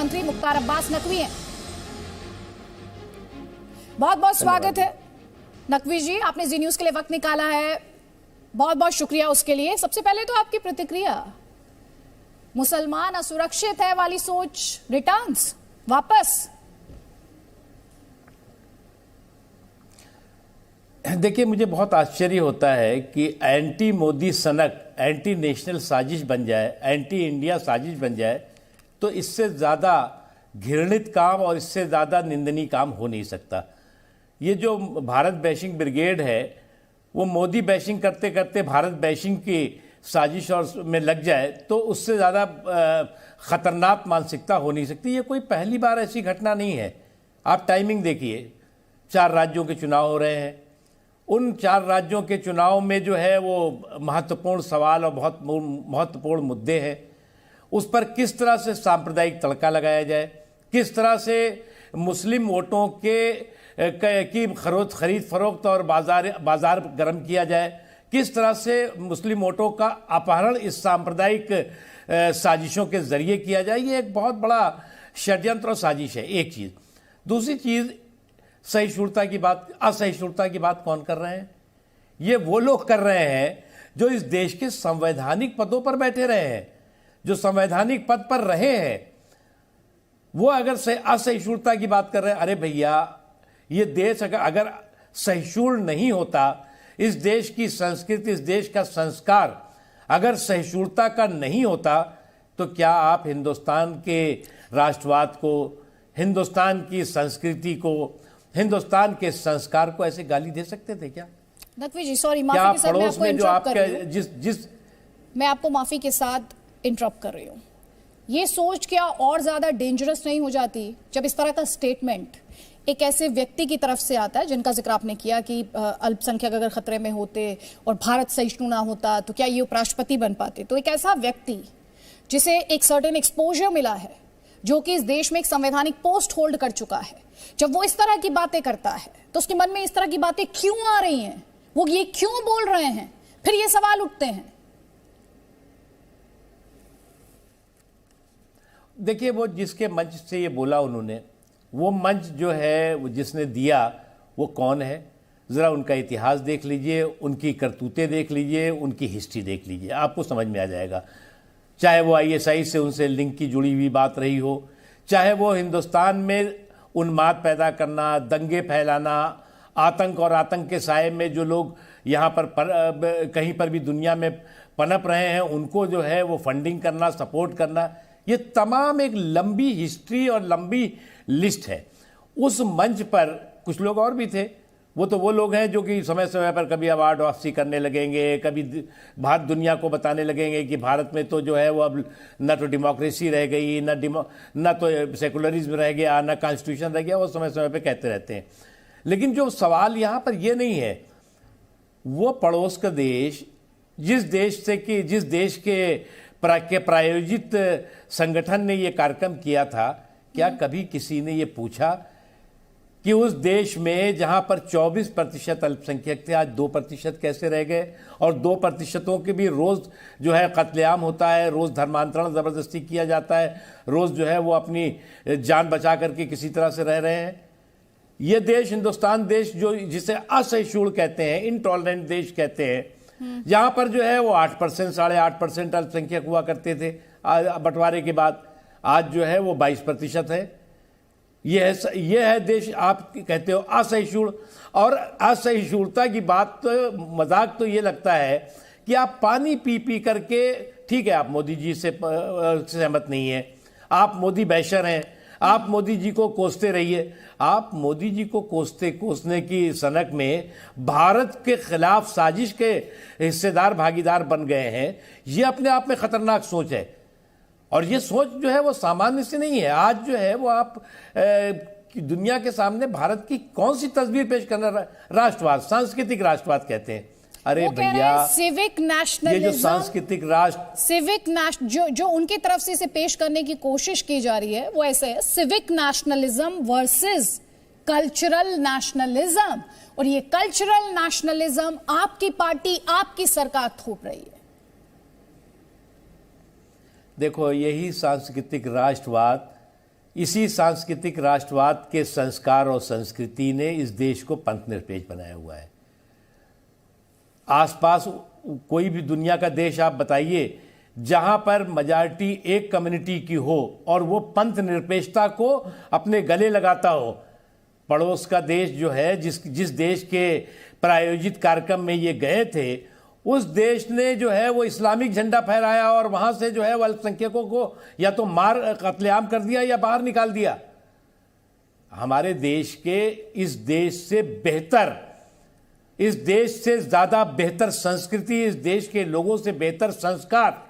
मंत्री मुख्तार अब्बास नकवी हैं। बहुत बहुत स्वागत है नकवी जी, आपने जी न्यूज के लिए वक्त निकाला है, बहुत बहुत शुक्रिया उसके लिए। सबसे पहले तो आपकी प्रतिक्रिया, मुसलमान असुरक्षित है वाली सोच रिटर्न्स वापस? देखिए, मुझे बहुत आश्चर्य होता है कि एंटी मोदी सनक, एंटी नेशनल साजिश बन जाए, एंटी इंडिया साजिश बन जाए, तो इससे ज़्यादा घृणित काम और इससे ज़्यादा निंदनीय काम हो नहीं सकता। ये जो भारत बैशिंग ब्रिगेड है, वो मोदी बैशिंग करते करते भारत बैशिंग की साजिश और में लग जाए, तो उससे ज़्यादा ख़तरनाक मानसिकता हो नहीं सकती। ये कोई पहली बार ऐसी घटना नहीं है। आप टाइमिंग देखिए, 4 राज्यों के चुनाव हो रहे हैं, उन 4 राज्यों के चुनाव में जो है वो महत्वपूर्ण सवाल और बहुत महत्वपूर्ण मुद्दे हैं। उस पर किस तरह से सांप्रदायिक तड़का लगाया जाए, किस तरह से मुस्लिम वोटों की खरीद फरोख्त और बाजार गर्म किया जाए, किस तरह से मुस्लिम वोटों का अपहरण इस सांप्रदायिक साजिशों के जरिए किया जाए, ये एक बहुत बड़ा षड्यंत्र और साजिश है, एक चीज़। दूसरी चीज़, सहिष्णुता की बात, असहिष्णुता की बात कौन कर रहे हैं? ये वो लोग कर रहे हैं जो इस देश के संवैधानिक पदों पर बैठे रहे हैं, जो संवैधानिक पद पर रहे हैं। वो अगर असहिष्णुता की बात कर रहे हैं, अरे भैया, ये देश अगर सहिष्णु नहीं होता, इस देश की संस्कृति, इस देश का संस्कार अगर सहिष्णुता का नहीं होता, तो क्या आप हिंदुस्तान के राष्ट्रवाद को, हिंदुस्तान की संस्कृति को, हिंदुस्तान के संस्कार को ऐसे गाली दे सकते थे क्या? नकवी जी, सॉरी, माफी के साथ मैं आपको इंटरप्ट कर रही हूं। मैं आपको माफी के साथ इंटरप्ट कर रही हूं। ये सोच क्या और ज्यादा डेंजरस नहीं हो जाती जब इस तरह का स्टेटमेंट एक ऐसे व्यक्ति की तरफ से आता है जिनका जिक्र आपने किया कि अल्पसंख्यक अगर खतरे में होते और भारत सहिष्णु ना होता तो क्या ये उपराष्ट्रपति बन पाते? तो एक ऐसा व्यक्ति जिसे एक सर्टेन एक्सपोजर मिला है, जो कि इस देश में एक संवैधानिक पोस्ट होल्ड कर चुका है, जब वो इस तरह की बातें करता है तो उसके मन में इस तरह की बातें क्यों आ रही हैं? वो ये क्यों बोल रहे हैं? फिर ये सवाल उठते हैं। देखिए, वो जिसके मंच से ये बोला उन्होंने, वो मंच जो है वो जिसने दिया, वो कौन है? ज़रा उनका इतिहास देख लीजिए, उनकी करतूतें देख लीजिए, उनकी हिस्ट्री देख लीजिए, आपको समझ में आ जाएगा। चाहे वो ISI से उनसे लिंक की जुड़ी हुई बात रही हो, चाहे वो हिंदुस्तान में उन्माद पैदा करना, दंगे फैलाना, आतंक और आतंक के साए में जो लोग यहाँ पर कहीं पर भी दुनिया में पनप रहे हैं, उनको जो है वो फंडिंग करना, सपोर्ट करना, ये तमाम एक लंबी हिस्ट्री और लंबी लिस्ट है। उस मंच पर कुछ लोग और भी थे। वो लोग हैं जो कि समय समय पर कभी अवार्ड वापसी करने लगेंगे, कभी भारत दुनिया को बताने लगेंगे कि भारत में तो जो है वो अब न तो डेमोक्रेसी रह गई, न तो सेकुलरिज्म रह गया, न कॉन्स्टिट्यूशन रह गया। वो समय समय पर कहते रहते हैं। लेकिन जो सवाल यहाँ पर ये नहीं है, वो पड़ोस का देश, जिस देश के प्रायोजित संगठन ने ये कार्यक्रम किया था, क्या कभी किसी ने ये पूछा कि उस देश में जहां पर 24% अल्पसंख्यक थे, आज 2% कैसे रह गए? और 2% के भी रोज़ जो है कत्लेआम होता है, रोज़ धर्मांतरण ज़बरदस्ती किया जाता है, रोज़ जो है वो अपनी जान बचा करके किसी तरह से रह रहे हैं। ये देश, हिंदुस्तान देश, जो जिसे असहिष्णु कहते हैं, इनटॉलरेंट देश कहते हैं, जहाँ पर जो है वो 8%, 8.5% अल्पसंख्यक हुआ करते थे बंटवारे के बाद, आज जो है वो 22% है। ये है देश, आप कहते हो असहिष्णु। और असहिष्णुता की बात, मजाक तो ये लगता है कि आप पानी पी पी करके, ठीक है, आप मोदी जी से सहमत नहीं है, आप मोदी बैशर हैं, आप मोदी जी को कोसते रहिए। आप मोदी जी को कोसने की सनक में भारत के खिलाफ साजिश के हिस्सेदार, भागीदार बन गए हैं। ये अपने आप में खतरनाक सोच है, और ये सोच जो है वो सामान्य से नहीं है। आज जो है वो आप दुनिया के सामने भारत की कौन सी तस्वीर पेश करना? राष्ट्रवाद, सांस्कृतिक राष्ट्रवाद कहते हैं। अरे भैया, सिविक नेशनलिज्म, ये जो सांस्कृतिक राष्ट्र, सिविक जो उनकी तरफ से इसे पेश करने की कोशिश की जा रही है, वो ऐसे है, civic nationalism versus cultural nationalism. और ये कल्चरल नेशनलिज्म आपकी पार्टी, आपकी सरकार थोप रही है। देखो, यही सांस्कृतिक राष्ट्रवाद इसी सांस्कृतिक राष्ट्रवाद के संस्कार और संस्कृति ने इस देश को पंथ निरपेक्ष बनाया हुआ है। आसपास कोई भी दुनिया का देश आप बताइए जहां पर मेजॉरिटी एक कम्युनिटी की हो और वो पंथ निरपेक्षता को अपने गले लगाता हो। पड़ोस का देश जो है, जिस देश के प्रायोजित कार्यक्रम में ये गए थे, उस देश ने जो है वो इस्लामिक झंडा फहराया और वहां से जो है वो अल्पसंख्यकों को या तो मार कत्लेआम कर दिया या बाहर निकाल दिया। हमारे देश के इस देश से बेहतर, इस देश से ज्यादा बेहतर संस्कृति, इस देश के लोगों से बेहतर संस्कार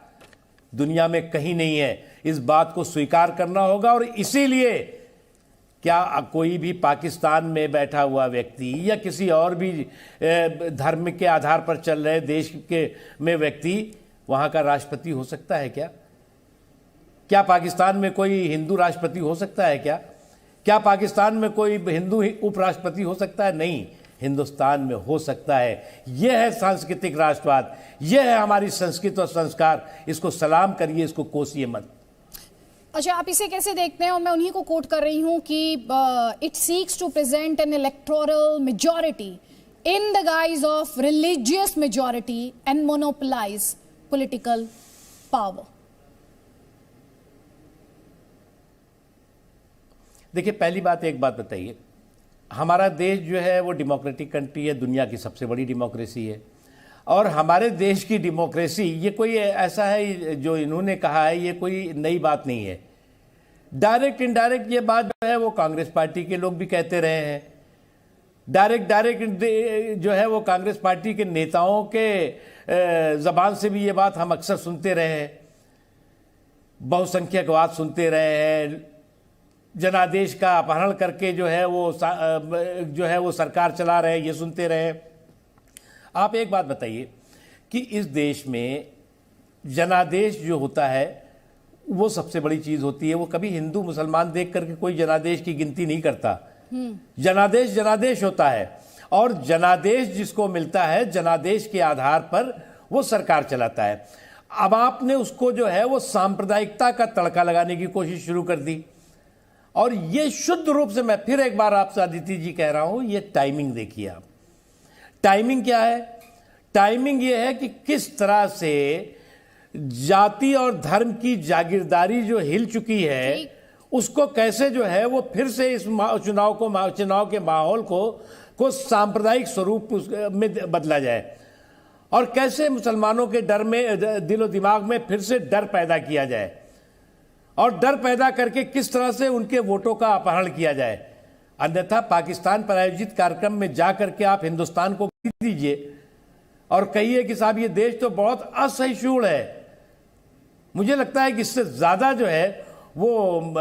दुनिया में कहीं नहीं है। इस बात को स्वीकार करना होगा। और इसीलिए क्या कोई भी पाकिस्तान में बैठा हुआ व्यक्ति या किसी और भी धर्म के आधार पर चल रहे देश के में व्यक्ति वहां का राष्ट्रपति हो सकता है क्या? क्या पाकिस्तान में कोई हिंदू राष्ट्रपति हो सकता है क्या? क्या पाकिस्तान में कोई हिंदू उपराष्ट्रपति हो सकता है? नहीं, हिंदुस्तान में हो सकता है। यह है सांस्कृतिक राष्ट्रवाद, यह है हमारी संस्कृति और संस्कार। इसको सलाम करिए, इसको कोसिए मत। अच्छा, आप इसे कैसे देखते हैं? और मैं उन्हीं को कोट कर रही हूं कि it seeks to present an electoral majority in the guise of religious majority and monopolize political power. देखिए, पहली बात एक बात बताइए, हमारा देश जो है वो डेमोक्रेटिक कंट्री है, दुनिया की सबसे बड़ी डेमोक्रेसी है। और हमारे देश की डेमोक्रेसी, ये कोई ऐसा है जो इन्होंने कहा है, ये कोई नई बात नहीं है। डायरेक्ट इनडायरेक्ट ये बात जो है वो कांग्रेस पार्टी के लोग भी कहते रहे हैं। डायरेक्ट जो है वो कांग्रेस पार्टी के नेताओं के जबान से भी ये बात हम अक्सर सुनते रहे हैं। बहुसंख्यकवाद सुनते रहे हैं, जनादेश का अपहरण करके जो है वो सरकार चला रहे हैं, ये सुनते रहे। आप एक बात बताइए कि इस देश में जनादेश जो होता है वो सबसे बड़ी चीज होती है। वो कभी हिंदू मुसलमान देख करके कोई जनादेश की गिनती नहीं करता। जनादेश होता है और जनादेश जिसको मिलता है, जनादेश के आधार पर वो सरकार चलाता है। अब आपने उसको जो है वो सांप्रदायिकता का तड़का लगाने की कोशिश शुरू कर दी। और ये शुद्ध रूप से, मैं फिर एक बार आपसे आदित्य जी कह रहा हूं, ये टाइमिंग देखिए आप। टाइमिंग क्या है? टाइमिंग ये है कि किस तरह से जाति और धर्म की जागीरदारी जो हिल चुकी है, उसको कैसे जो है वो फिर से इस चुनाव के माहौल को सांप्रदायिक स्वरूप में बदला जाए, और कैसे मुसलमानों के डर में, दिलो दिमाग में फिर से डर पैदा किया जाए, और डर पैदा करके किस तरह से उनके वोटों का अपहरण किया जाए। अन्यथा पाकिस्तान पर आयोजित कार्यक्रम में जाकर के आप हिंदुस्तान को दीजिए और कहिए कि साहब ये देश तो बहुत असहिष्णु है। मुझे लगता है कि इससे ज्यादा जो है वो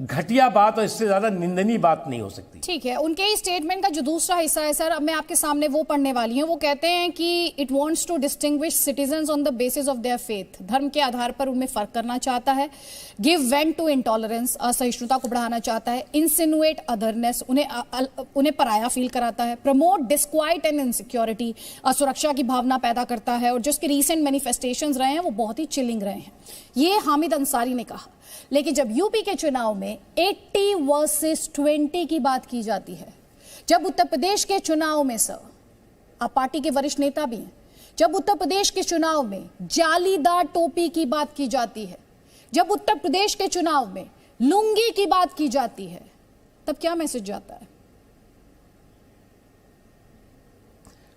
घटिया बात और इससे ज्यादा निंदनीय बात नहीं हो सकती। ठीक है, उनके ही स्टेटमेंट का जो दूसरा हिस्सा है सर, अब मैं आपके सामने वो पढ़ने वाली हूँ। वो कहते हैं कि it wants to distinguish citizens on the basis of their faith, धर्म के आधार पर उनमें फर्क करना चाहता है। गिव वेंट टू इंटॉलरेंस, असहिष्णुता को बढ़ाना चाहता है। इंसिनुएट अदरनेस, उन्हें पराया फील कराता है। प्रमोट डिस्क्वाइट एंड इनसिक्योरिटी, असुरक्षा की भावना पैदा करता है। और जो उसके रिसेंट मैनिफेस्टेशंस रहे हैं वो बहुत ही चिलिंग रहे हैं, ये हामिद अंसारी ने कहा। लेकिन जब यूपी के चुनाव में 80 वर्सेस 20 की बात की जाती है, जब उत्तर प्रदेश के चुनाव में, सर आप पार्टी के वरिष्ठ नेता भी हैं, जब उत्तर प्रदेश के चुनाव में जालीदार टोपी की बात की जाती है, जब उत्तर प्रदेश के चुनाव में लुंगी की बात की जाती है, तब क्या मैसेज जाता है?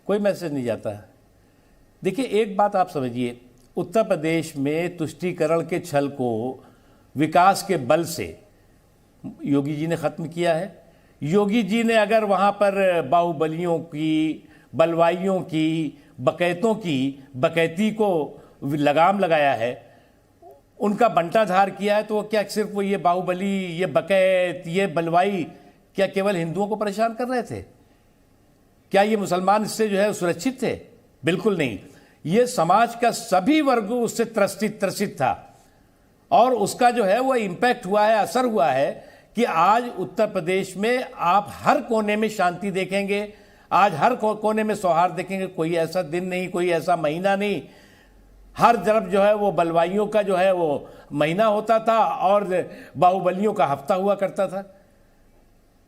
कोई मैसेज नहीं जाता है। देखिए, एक बात आप समझिए, उत्तर प्रदेश में तुष्टीकरण के छल को विकास के बल से योगी जी ने खत्म किया है। योगी जी ने अगर वहां पर बाहुबलियों की, बलवाइयों की, बकैतों की बकैती को लगाम लगाया है, उनका बंटाधार किया है, तो वो क्या सिर्फ वो ये बाहुबली, ये बकैत, ये बलवाई क्या केवल हिंदुओं को परेशान कर रहे थे? क्या ये मुसलमान इससे जो है सुरक्षित थे? बिल्कुल नहीं। ये समाज का सभी वर्ग उससे त्रसित था और उसका जो है वो इम्पैक्ट हुआ है, असर हुआ है कि आज उत्तर प्रदेश में आप हर कोने में शांति देखेंगे, आज हर कोने में सौहार्द देखेंगे। कोई ऐसा दिन नहीं, कोई ऐसा महीना नहीं, हर तरफ जो है वो बलवाइयों का जो है वो महीना होता था और बाहुबलियों का हफ्ता हुआ करता था।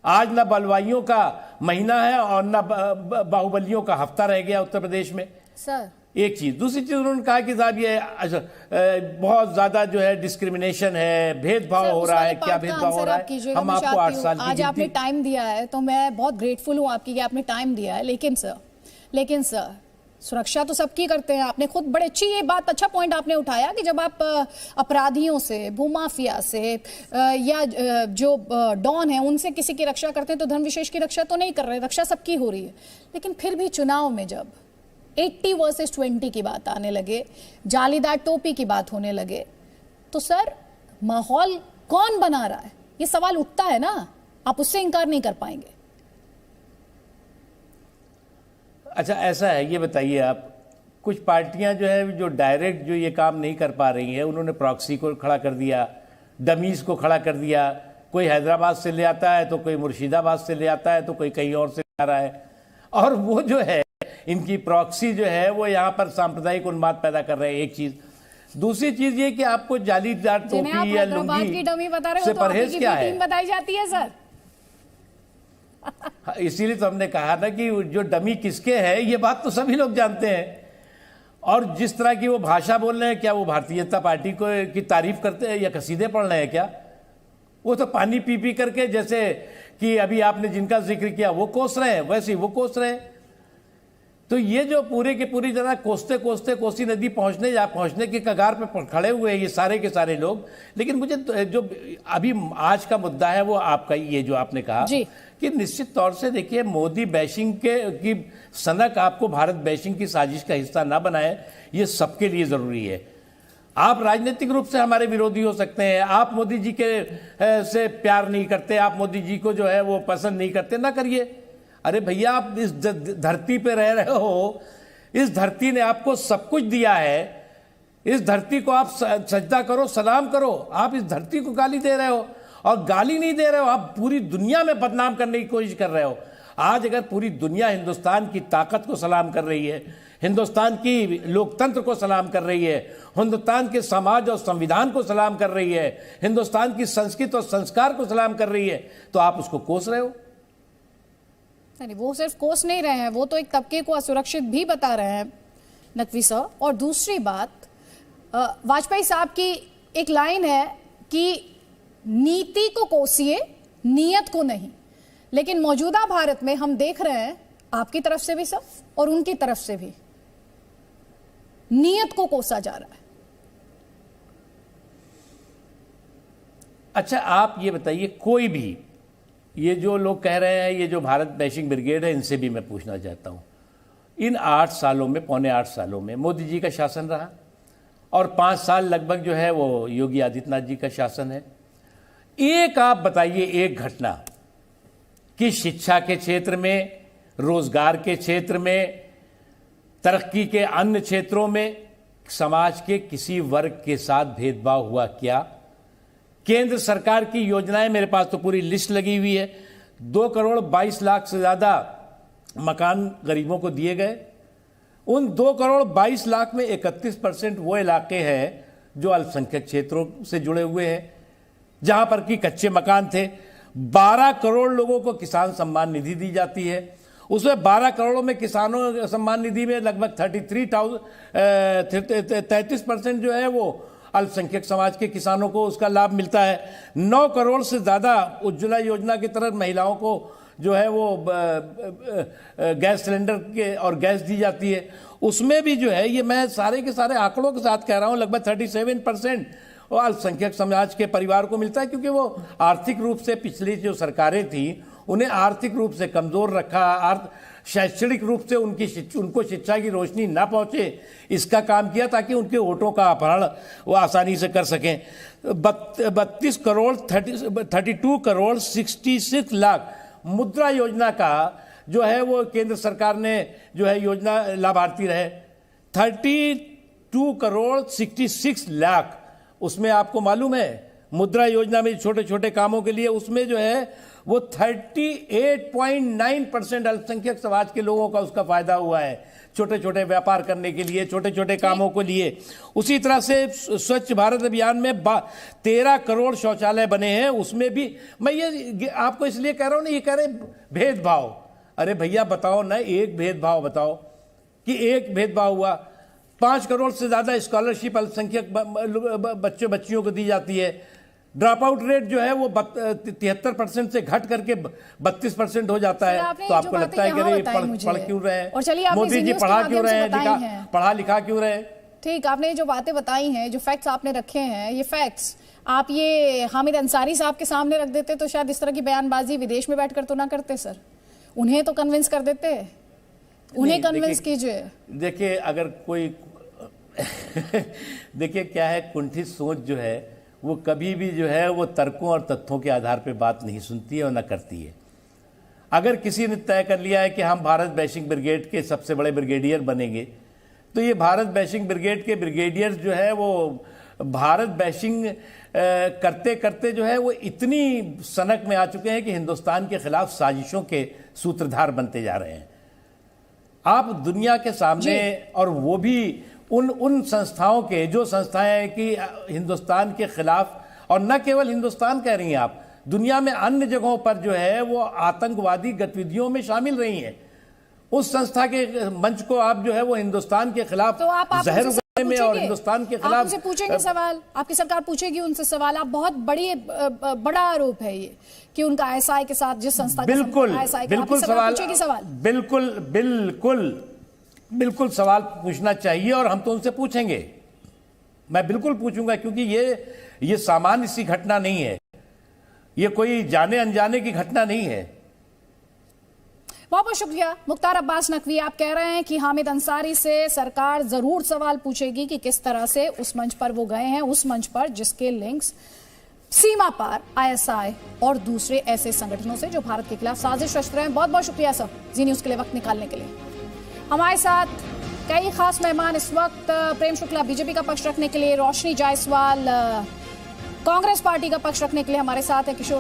आज ना बलवाइयों का महीना है और ना बाहुबलियों का हफ्ता रह गया उत्तर प्रदेश में। सर एक चीज, दूसरी चीज उन्होंने कहा कि साहब ये बहुत ज्यादा जो है डिस्क्रिमिनेशन है, भेदभाव हो रहा है। क्या भेदभाव हो रहा है? हम आपको 8 साल की आज आपने टाइम दिया है तो मैं बहुत ग्रेटफुल हूं आपकी कि आपने टाइम दिया है, लेकिन सर सुरक्षा तो सबकी करते हैं। आपने खुद बड़े अच्छी ये बात, अच्छा पॉइंट आपने उठाया कि जब आप अपराधियों से, भूमाफिया से या जो डॉन है उनसे किसी की रक्षा करते हैं तो धर्म विशेष की रक्षा तो नहीं कर रहे, रक्षा सबकी हो रही है। लेकिन फिर भी चुनाव में जब 80 वर्सेस 20 की बात आने लगे, जालीदार टोपी की बात होने लगे, तो सर माहौल कौन बना रहा है? ये सवाल उठता है ना, आप उससे इंकार नहीं कर पाएंगे। अच्छा ऐसा है, ये बताइए आप, कुछ पार्टियां जो है जो डायरेक्ट जो ये काम नहीं कर पा रही हैं, उन्होंने प्रॉक्सी को खड़ा कर दिया, डमीज को खड़ा कर दिया। कोई हैदराबाद से ले आता है तो कोई मुर्शिदाबाद से ले आता है तो कोई कहीं और से ले आ रहा है, और वो जो है इनकी प्रॉक्सी जो है वो यहाँ पर सांप्रदायिक उन्माद पैदा कर रहे हैं। एक चीज, दूसरी चीज ये कि आपको जालीदार टोपी या लुंगी से परहेज क्या है बताई जाती है सर। इसीलिए तो हमने कहा ना कि जो डमी किसके है ये बात तो सभी लोग जानते हैं। और जिस तरह की वो भाषा बोल रहे हैं, क्या वो भारतीय जनता पार्टी को की तारीफ करते हैं या कसीदे पढ़ रहे हैं क्या? वो तो पानी पी पी करके, जैसे कि अभी आपने जिनका जिक्र किया वो कोस रहे हैं, वैसे ही वो कोस रहे हैं। तो ये जो पूरे के पूरी तरह कोसते कोसते कोसी नदी पहुंचने के कगार पे खड़े हुए हैं ये सारे के सारे लोग। लेकिन मुझे जो अभी आज का मुद्दा है वो आपका ये जो आपने कहा कि निश्चित तौर से देखिए, मोदी बैशिंग की सनक आपको भारत बैशिंग की साजिश का हिस्सा ना बनाए, ये सबके लिए जरूरी है। आप राजनीतिक रूप से हमारे विरोधी हो सकते हैं, आप मोदी जी के से प्यार नहीं करते, आप मोदी जी को जो है वो पसंद नहीं करते, ना करिए। अरे भैया, आप इस धरती पे रह रहे हो, इस धरती ने आपको सब कुछ दिया है, इस धरती को आप सजदा करो, सलाम करो। आप इस धरती को गाली दे रहे हो, और गाली नहीं दे रहे हो, आप पूरी दुनिया में बदनाम करने की कोशिश कर रहे हो। आज अगर पूरी दुनिया हिंदुस्तान की ताकत को सलाम कर रही है, हिंदुस्तान की लोकतंत्र को सलाम कर रही है, हिंदुस्तान के समाज और संविधान को सलाम कर रही है, हिंदुस्तान की संस्कृति और संस्कार को सलाम कर रही है, तो आप उसको कोस रहे हो। नहीं, वो सिर्फ कोस नहीं रहे हैं, वो तो एक तबके को असुरक्षित भी बता रहे हैं नकवी सर। और दूसरी बात, वाजपेयी साहब की एक लाइन है कि नीति को कोसिए, नियत को नहीं। लेकिन मौजूदा भारत में हम देख रहे हैं आपकी तरफ से भी सर और उनकी तरफ से भी नियत को कोसा जा रहा है। अच्छा आप ये बताइए, कोई भी ये जो लोग कह रहे हैं, ये जो भारत बैशिंग ब्रिगेड है, इनसे भी मैं पूछना चाहता हूं, इन 8 सालों में, पौने 8 सालों में मोदी जी का शासन रहा और 5 साल लगभग जो है वो योगी आदित्यनाथ जी का शासन है। एक आप बताइए एक घटना कि शिक्षा के क्षेत्र में, रोजगार के क्षेत्र में, तरक्की के अन्य क्षेत्रों में समाज के किसी वर्ग के साथ भेदभाव हुआ क्या? केंद्र सरकार की योजनाएं, मेरे पास तो पूरी लिस्ट लगी हुई है, 2 करोड़ 22 लाख से ज्यादा मकान गरीबों को दिए गए। उन 2 करोड़ 22 लाख में 31% वो इलाके हैं जो अल्पसंख्यक क्षेत्रों से जुड़े हुए हैं, जहां पर कि कच्चे मकान थे। 12 करोड़ लोगों को किसान सम्मान निधि दी जाती है। उसमें 12 करोड़ों में किसानों सम्मान निधि में लगभग 33% जो है वो अल्पसंख्यक समाज के किसानों को उसका लाभ मिलता है। 9 करोड़ से ज़्यादा उज्ज्वला योजना के तहत महिलाओं को जो है वो गैस सिलेंडर के और गैस दी जाती है। उसमें भी जो है, ये मैं सारे के सारे आंकड़ों के साथ कह रहा हूँ, लगभग 37% और अल्पसंख्यक समाज के परिवार को मिलता है, क्योंकि वो आर्थिक रूप से पिछली जो सरकारें थी उन्हें आर्थिक रूप से कमज़ोर रखा, शैक्षणिक रूप से उनको शिक्षा की रोशनी ना पहुंचे, इसका काम किया ताकि उनके वोटों का अपहरण वो आसानी से कर सकें। 32 करोड़ 32 करोड़ 66 लाख मुद्रा योजना का जो है वो केंद्र सरकार ने जो है योजना लाभार्थी रहे। 32 करोड़ 66 लाख, उसमें आपको मालूम है मुद्रा योजना में छोटे छोटे कामों के लिए, उसमें जो है वो 38.9% अल्पसंख्यक समाज के लोगों का उसका फायदा हुआ है, छोटे छोटे व्यापार करने के लिए, छोटे छोटे कामों को लिए। उसी तरह से स्वच्छ भारत अभियान में 13 करोड़ शौचालय बने हैं, उसमें भी मैं ये आपको इसलिए कह रहा हूं ना, ये कह रहे भेदभाव। अरे भैया बताओ ना, एक भेदभाव बताओ कि एक भेदभाव हुआ। 5 करोड़ से ज्यादा स्कॉलरशिप अल्पसंख्यक बच्चों बच्चियों को दी जाती है। ड्रॉप आउट रेट जो है वो 73% से घट करके 32% हो जाता है। तो आपको लगता है कि अरे पढ़ क्यों रहे हैं, और चलिए मोदी जी पढ़ा क्यों रहे हैं, पढ़ा लिखा क्यों रहे हैं? ठीक, आपने जो बातें बताई हैं, जो फैक्ट्स आपने रखे हैं, ये फैक्ट्स आप ये हामिद अंसारी साहब के सामने रख देते तो शायद इस तरह की बयानबाजी विदेश में बैठकर तो ना करते सर। उन्हें तो कन्विंस कर देते, उन्हें कन्विंस कीजिए। देखिए अगर कोई देखिए क्या है, कुंठित सोच जो है वो कभी भी जो है वो तर्कों और तथ्यों के आधार पे बात नहीं सुनती है और न करती है। अगर किसी ने तय कर लिया है कि हम भारत बैशिंग ब्रिगेड के सबसे बड़े ब्रिगेडियर बनेंगे, तो ये भारत बैशिंग ब्रिगेड के ब्रिगेडियर्स जो है वो भारत बैशिंग करते करते जो है वो इतनी सनक में आ चुके हैं कि हिंदुस्तान के खिलाफ साजिशों के सूत्रधार बनते जा रहे हैं। आप दुनिया के सामने, और वो भी उन संस्थाओं के, जो संस्थाएं कि हिंदुस्तान के खिलाफ, और न केवल हिंदुस्तान कह रही हैं आप, दुनिया में अन्य जगहों पर जो है वो आतंकवादी गतिविधियों में शामिल रही हैं, उस संस्था के मंच को आप जो है वो हिंदुस्तान के खिलाफ तो आप जहर उगलने में और हिंदुस्तान के खिलाफ उनसे पूछेंगे सवाल, आपकी सरकार पूछेगी उनसे सवाल। आप बहुत बड़ा आरोप है ये कि उनका आईएसआई के साथ जिस संस्था बिल्कुल सवाल पूछना चाहिए और हम तो उनसे पूछेंगे। मैं बिल्कुल पूछूंगा, क्योंकि ये सामान्य सी घटना नहीं है, ये कोई जाने अनजाने की घटना नहीं है। बहुत बहुत शुक्रिया मुख्तार अब्बास नकवी। आप कह रहे हैं कि हामिद अंसारी से सरकार जरूर सवाल पूछेगी कि किस तरह से उस मंच पर वो गए हैं, उस मंच पर जिसके लिंक्स सीमा पार आईएसआई और दूसरे ऐसे संगठनों से जो भारत के खिलाफ साजिश रच रहे हैं। बहुत बहुत शुक्रिया सर जी न्यूज के लिए वक्त निकालने के लिए। हमारे साथ कई खास मेहमान इस वक्त, प्रेम शुक्ला बीजेपी का पक्ष रखने के लिए, रोशनी जायसवाल कांग्रेस पार्टी का पक्ष रखने के लिए हमारे साथ है, किशोर